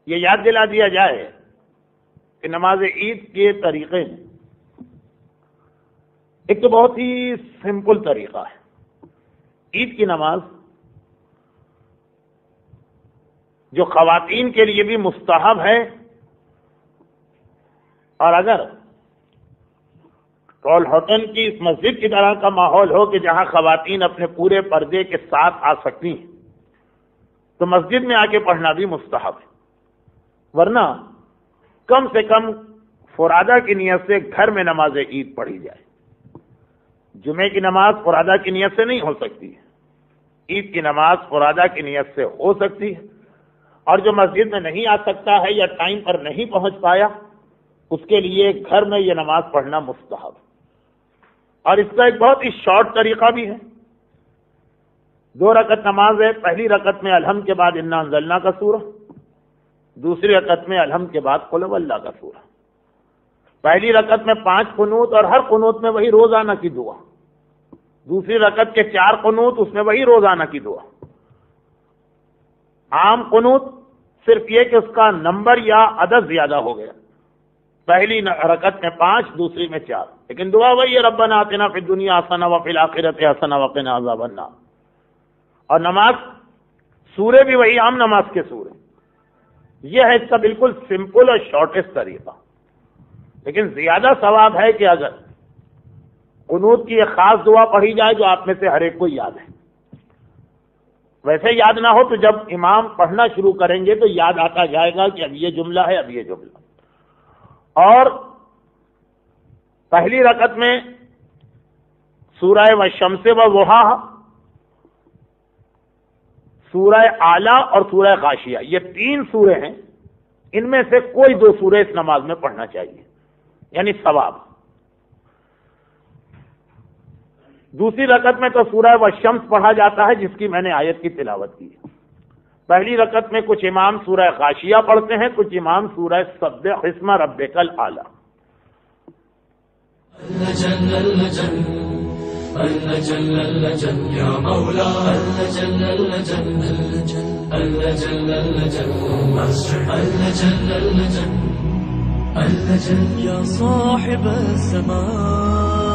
یہ یاد دلا دیا جائے کہ نماز عید کے طریقے ہیں. ایک تو بہت ہی سمپل طریقہ ہے. عید کی نماز جو خواتین کے لیے بھی مستحب ہے، اور اگر ٹول ہوٹل کی اس مسجد کی طرح کا ماحول ہو کہ جہاں خواتین اپنے پورے پردے کے ساتھ آ سکتی ہیں تو مسجد میں آ کے پڑھنا بھی مستحب ہے. ورنہ کم سے کم فرادہ کی نیت سے گھر میں نماز عید پڑھی جائے. جمعے کی نماز فرادہ کی نیت سے نہیں ہو سکتی ہے، عید کی نماز فرادہ کی نیت سے ہو سکتی ہے. اور جو مسجد میں نہیں آ سکتا ہے یا ٹائم پر نہیں پہنچ پایا، اس کے لیے گھر میں یہ نماز پڑھنا مستحب. اور اس کا ایک بہت ہی شارٹ طریقہ بھی ہے. 2 رکعت نماز ہے. پہلی رکعت میں الحمد کے بعد انا انزلنا کا سورہ، دوسری رکعت میں الحمد کے بعد قل واللہ کا سورہ. پہلی رکعت میں 5 قنوت اور ہر قنوت میں وہی روزانہ کی دعا. دوسری رکعت کے 4 قنوت، اس میں وہی روزانہ کی دعا. عام قنوت صرف یہ کہ اس کا نمبر یا عدد زیادہ ہو گیا. پہلی رکعت میں 5، دوسری میں 4، لیکن دعا وہی ہے ربنا آتنا فی الدنیا حسنہ وفی الآخرۃ حسنہ وقنا عذاب النار. اور نماز سورے بھی وہی عام نماز کے سورے. یہ ہے اس کا بالکل سمپل اور شارٹیسٹ طریقہ. لیکن زیادہ ثواب ہے کہ اگر قنوت کی ایک خاص دعا پڑھی جائے جو آپ میں سے ہر ایک کو یاد ہے. ویسے یاد نہ ہو تو جب امام پڑھنا شروع کریں گے تو یاد آتا جائے گا کہ اب یہ جملہ ہے، اب یہ جملہ. اور پہلی رکعت میں سورہ والشمس والضحیٰ، سورہ اعلی اور سورہ غاشیہ، یہ 3 سورے ہیں. ان میں سے کوئی 2 سورے اس نماز میں پڑھنا چاہیے، یعنی ثواب. دوسری رکعت میں تو سورہ والشمس پڑھا جاتا ہے جس کی میں نے آیت کی تلاوت کی. پہلی رکعت میں کچھ امام سورہ غاشیہ پڑھتے ہیں، کچھ امام سورہ سبح اسم ربک الاعلی. يا صاحب السماء